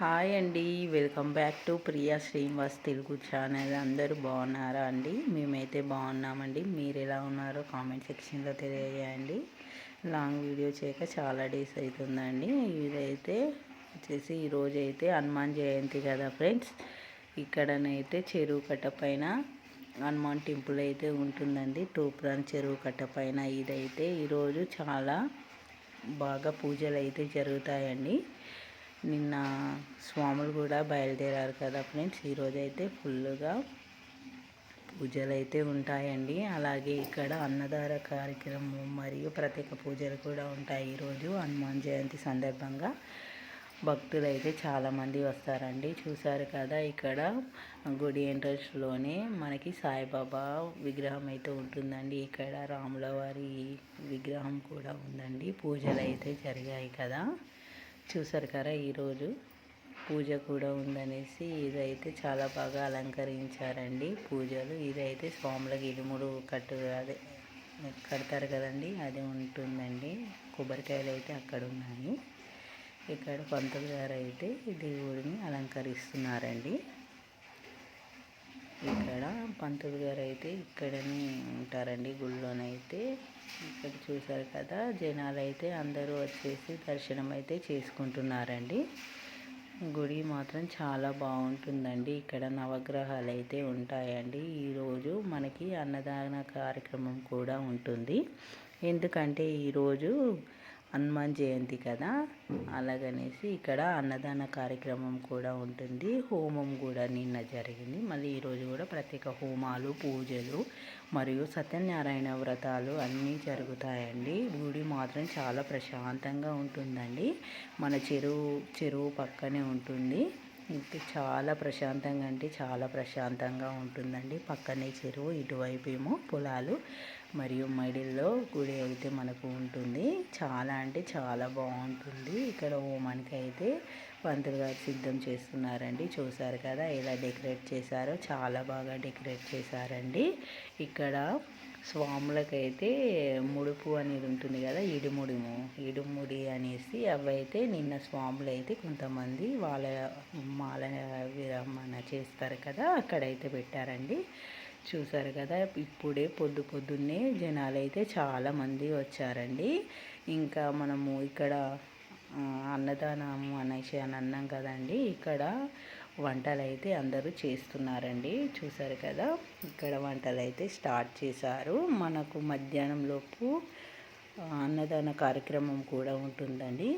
Hi అండి, welcome back to Priya Srinivas Telugu channel. అందరూ బాగున్నారా అండి? మేమైతే బాగున్నామండి. మీరు ఎలా ఉన్నారో కామెంట్ సెక్షన్లో తెలియజేయండి. లాంగ్ వీడియో చేయక చాలా డేస్ అవుతుందండి. ఇదైతే వచ్చేసి ఈరోజు అయితే హనుమాన్ జయంతి కదా ఫ్రెండ్స్. ఇక్కడనైతే చెరువు కట్ట పైన హనుమాన్ టెంపుల్ అయితే ఉంటుందండి. తూప్రాన్ చెరువు కట్ట పైన ఇదైతే ఈరోజు చాలా బాగా పూజలు అయితే జరుగుతాయండి. నిన్న స్వాములు కూడా బయలుదేరారు కదా ఫ్రెండ్స్. ఈరోజు అయితే ఫుల్గా పూజలు అయితే ఉంటాయండి. అలాగే ఇక్కడ అన్నదాన కార్యక్రమం మరియు ప్రత్యేక పూజలు కూడా ఉంటాయి. ఈరోజు హనుమాన్ జయంతి సందర్భంగా భక్తులు అయితే చాలామంది వస్తారండి. చూసారు కదా, ఇక్కడ గుడి ఎంట్రన్స్లోనే మనకి సాయిబాబా విగ్రహం అయితే ఉంటుందండి. ఇక్కడ రాముల వారి విగ్రహం కూడా ఉందండి. పూజలు అయితే జరిగాయి కదా, చూసారు కదా. ఈరోజు పూజ కూడా ఉందనేసి ఇదైతే చాలా బాగా అలంకరించారండి పూజలు. ఇదైతే స్వాములకి ఇరుముడు అదే కడతారు కదండి, అది ఉంటుందండి. కొబ్బరికాయలు అయితే అక్కడ ఉన్నాయి. ఇక్కడ పంతులు గారు అయితే దేవుడిని అలంకరిస్తున్నారండి. ఇక్కడ పంతులు గారు అయితే ఇక్కడనే ఉంటారండి, గుళ్ళోనైతే. ఇక్కడ చూసారు కదా, జనాలు అయితే అందరూ వచ్చేసి దర్శనం అయితే చేసుకుంటున్నారండి. గుడి మాత్రం చాలా బాగుంటుందండి. ఇక్కడ నవగ్రహాలు అయితే ఉంటాయండి. ఈరోజు మనకి అన్నదాన కార్యక్రమం కూడా ఉంటుంది. ఎందుకంటే ఈరోజు హనుమాన్ జయంతి కదా, అలాగనేసి ఇక్కడ అన్నదాన కార్యక్రమం కూడా ఉంటుంది. హోమం కూడా నిన్న జరిగింది. మళ్ళీ ఈరోజు కూడా ప్రత్యేక హోమాలు, పూజలు మరియు సత్యనారాయణ వ్రతాలు అన్నీ జరుగుతాయండి. గుడి మాత్రం చాలా ప్రశాంతంగా ఉంటుందండి. మన చెరువు పక్కనే ఉంటుంది. చాలా ప్రశాంతంగా అంటే చాలా ప్రశాంతంగా ఉంటుందండి. పక్కనే చెరువు, ఇటువైపు ఏమో పొలాలు మరియు మడిల్లో గుడి అయితే మనకు ఉంటుంది. చాలా అంటే చాలా బాగుంటుంది. ఇక్కడ హోమానికి అయితే పంతులు గారు సిద్ధం చేస్తున్నారండి. చూసారు కదా ఎలా డెకరేట్ చేశారో, చాలా బాగా డెకరేట్ చేశారండి. ఇక్కడ స్వాములకైతే ముడుపు అనేది ఉంటుంది కదా, ఇడుముడి అనేసి అవైతే నిన్న స్వాములు అయితే కొంతమంది వాళ్ళ మాల విరమణ చేస్తారు కదా, అక్కడైతే పెట్టారండి. చూసారు కదా, ఇప్పుడే పొద్దున్నే జనాలు అయితే చాలామంది వచ్చారండి. ఇంకా మనము ఇక్కడ అన్నదానము అనేసి అని అన్నాం కదండి. ఇక్కడ వంటలు అయితే అందరూ చేస్తున్నారండి. చూసారు కదా, ఇక్కడ వంటలు అయితే స్టార్ట్ చేశారు. మనకు మధ్యాహ్నం లోపు అన్నదాన కార్యక్రమం కూడా ఉంటుందండి.